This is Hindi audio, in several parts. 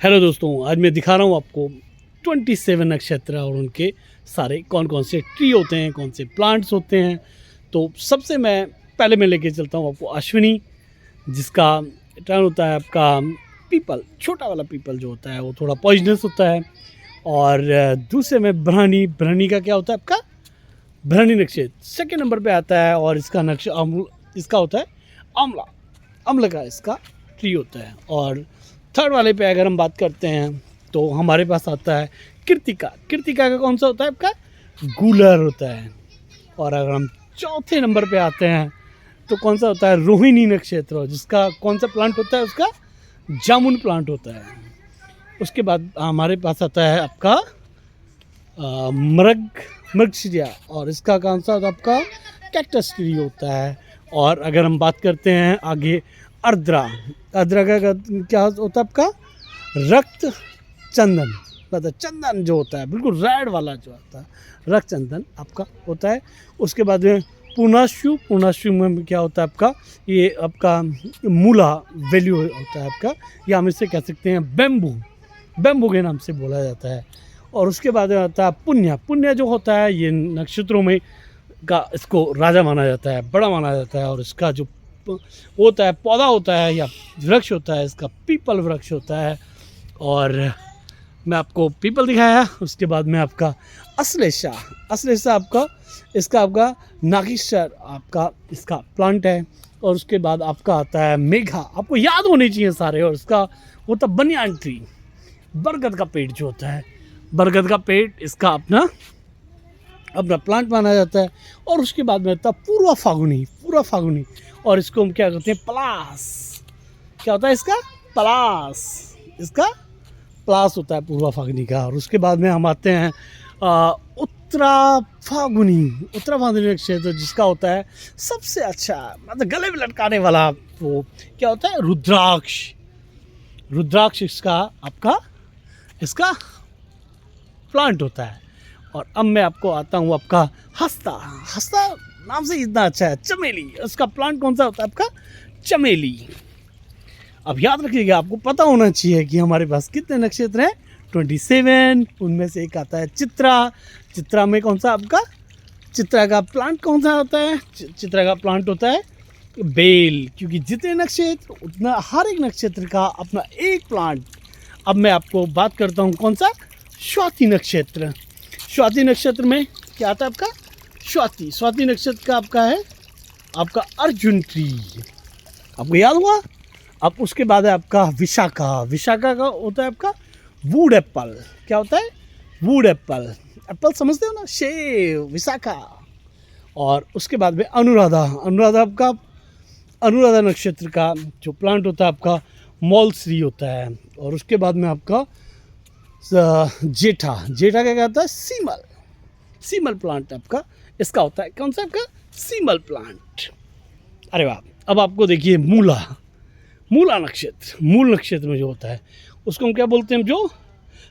हेलो दोस्तों, आज मैं दिखा रहा हूँ आपको 27 नक्षत्र और उनके सारे कौन कौन से ट्री होते हैं, कौन से प्लांट्स होते हैं। तो सबसे पहले मैं लेके चलता हूँ आपको अश्विनी, जिसका टर्न होता है आपका पीपल। छोटा वाला पीपल जो होता है वो थोड़ा पॉइजनस होता है। और दूसरे में ब्रह्मणी। ब्रह्मणी का क्या होता है आपका ब्रह्मणी नक्षत्र सेकेंड नंबर पे आता है। और इसका इसका होता है आंवला। अम्ल का इसका ट्री होता है। और थर्ड वाले पे अगर हम बात करते हैं तो हमारे पास आता है कृतिका। कृतिका का कौन सा होता है आपका गूलर होता है। और अगर हम चौथे नंबर पे आते हैं तो कौन सा होता है रोहिणी नक्षत्र, जिसका कौन सा प्लांट होता है उसका जामुन प्लांट होता है। उसके बाद हमारे पास आता है आपका मृगशिरा, और इसका कौन सा होता है आपका कैक्टस ट्री होता है। और अगर हम बात करते हैं आगे अर्द्रा। अर्द्रा का क्या होता है आपका रक्त चंदन, मतलब चंदन जो होता है बिल्कुल रेड वाला जो होता है रक्त चंदन आपका होता है। उसके बाद में पूर्णाशु। पूर्णाशु में क्या होता है आपका ये आपका मूला वैल्यू होता है आपका, या हम इसे कह सकते हैं बेम्बू। बेम्बू के नाम से बोला जाता है। और उसके बाद में आता है पुण्य। पुण्य जो होता है ये नक्षत्रों में का इसको राजा माना जाता है, बड़ा माना जाता है। और इसका जो होता है पौधा होता है या वृक्ष होता है, इसका पीपल वृक्ष होता है। और मैं आपको पीपल दिखाया। उसके बाद में आपका अश्लेषा। अश्लेषा आपका इसका आपका नागेश्वर आपका इसका प्लांट है। और उसके बाद आपका आता है मेघा। आपको याद होने चाहिए सारे। और इसका होता है बनियान ट्री, बरगद का पेड़ जो होता है, बरगद का पेड़ इसका अपना प्लांट माना जाता है। और उसके बाद में आता है पूर्वा फागुनी। पूर्वा फागुनी, और इसको हम क्या कहते हैं पलास। क्या होता है इसका पलास, इसका पलास होता है पूर्वा फागुनी का। और उसके बाद में हम आते हैं उत्तरा फागुनी। उत्तरा फागुनी नक्षत्र जिसका होता है सबसे अच्छा, मतलब गले में लटकाने वाला वो क्या होता है रुद्राक्ष। रुद्राक्ष इसका आपका इसका प्लांट होता है। और अब मैं आपको आता हूँ आपका हस्ता। हस्ता नाम से इतना अच्छा है। चमेली, उसका प्लांट कौन सा होता है आपका चमेली। अब याद रखिएगा, आपको पता होना चाहिए कि हमारे पास कितने नक्षत्र हैं 27। उनमें से एक आता है चित्रा। चित्रा में कौन सा आपका चित्रा का प्लांट कौन सा होता है चित्रा का प्लांट होता है बेल। क्योंकि जितने नक्षत्र उतना हर एक नक्षत्र का अपना एक प्लांट। अब मैं आपको बात करता हूँ कौन सा स्वाति नक्षत्र। स्वाति नक्षत्र में क्या आता है आपका स्वाति। स्वाति नक्षत्र का आपका है आपका अर्जुन ट्री, आपको याद हुआ। अब उसके बाद है आपका विशाखा। विशाखा का होता है आपका वुड एप्पल। क्या होता है वुड एप्पल। एप्पल समझते हो ना, सेब, विशाखा। और उसके बाद में अनुराधा। अनुराधा आपका अनुराधा नक्षत्र का जो प्लांट होता है आपका मौलश्री होता है। और उसके बाद में आपका जेठा। जेठा क्या कहता है सीमल। सीमल प्लांट आपका इसका होता है कौन सा आपका सीमल प्लांट। अरे वाह। अब आपको देखिए मूला। मूला नक्षत्र, मूल नक्षत्र में जो होता है उसको हम क्या बोलते हैं जो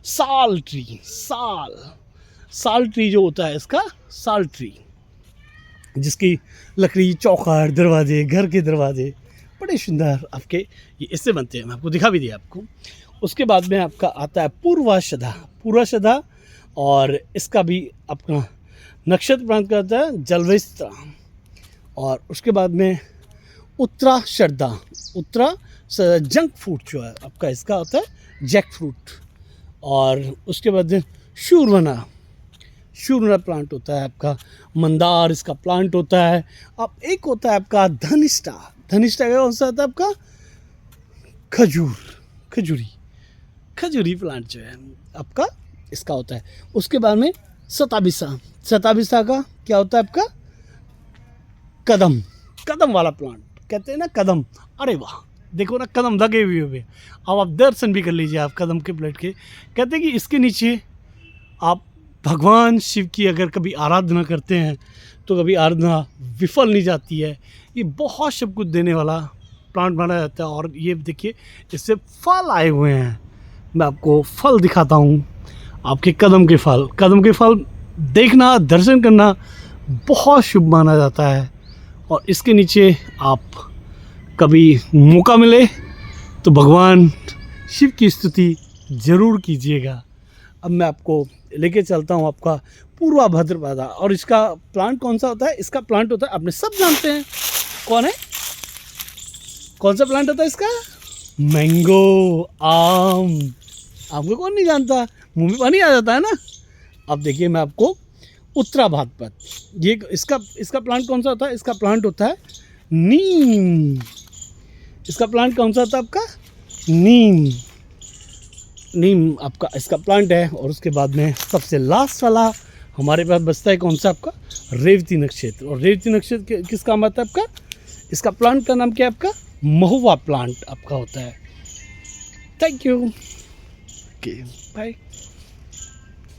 साल ट्री। साल ट्री जो होता है इसका साल ट्री, जिसकी लकड़ी चौखट दरवाजे घर के दरवाजे बड़े सुंदर आपके ये इससे बनते हैं। मैं आपको दिखा भी दिया आपको। उसके बाद में आपका आता है पूर्वाषाढ़ा। पूर्वाषाढ़ा, और इसका भी अपना नक्षत्र प्रांत का आता है जलविस्ता। और उसके बाद में उत्तराषाढ़ा। उत्तरा जंक फ्रूट जो है आपका इसका होता है जैक फ्रूट। और उसके बाद शूरवना। शूरवना प्लांट होता है आपका मंदार, इसका प्लांट होता है। अब एक होता है आपका धनिष्ठा। धनिष्ठा का कौन सा होता है आपका खजूरी प्लांट जो है आपका इसका होता है। उसके बाद में सताबिसा। सताबिसा का क्या होता है आपका कदम वाला प्लांट कहते हैं ना, कदम। अरे वाह, देखो ना कदम लगे हुए। अब आप दर्शन भी कर लीजिए आप कदम के प्लेट के। कहते हैं कि इसके नीचे आप भगवान शिव की अगर कभी आराधना करते हैं तो कभी आराधना विफल नहीं जाती है। ये बहुत सब कुछ देने वाला प्लांट माना जाता है। और ये देखिए इससे फल आए हुए हैं। मैं आपको फल दिखाता हूँ, आपके कदम के फल। कदम के फल देखना, दर्शन करना बहुत शुभ माना जाता है। और इसके नीचे आप कभी मौका मिले तो भगवान शिव की स्तुति ज़रूर कीजिएगा। अब मैं आपको लेके चलता हूँ आपका पूर्वा भद्रवादा। और इसका प्लांट कौन सा होता है? इसका प्लांट होता है, आपने सब जानते हैं कौन है, कौन सा प्लांट होता है इसका? मैंगो, आम। आम को कौन नहीं जानता, मुंह में पानी आ जाता है ना। अब देखिए मैं आपको उत्तरा भाद्रपद, ये इसका प्लांट कौन सा होता है? इसका प्लांट होता है नीम। इसका प्लांट कौन सा होता है आपका? नीम। नीम आपका इसका प्लांट है। और उसके बाद में सबसे लास्ट वाला हमारे पास बचता है कौन सा आपका? रेवती नक्षत्र। और रेवती नक्षत्र किस काम आता है आपका? इसका प्लांट का नाम क्या है आपका? महुआ प्लांट आपका होता है। Thank you, okay bye.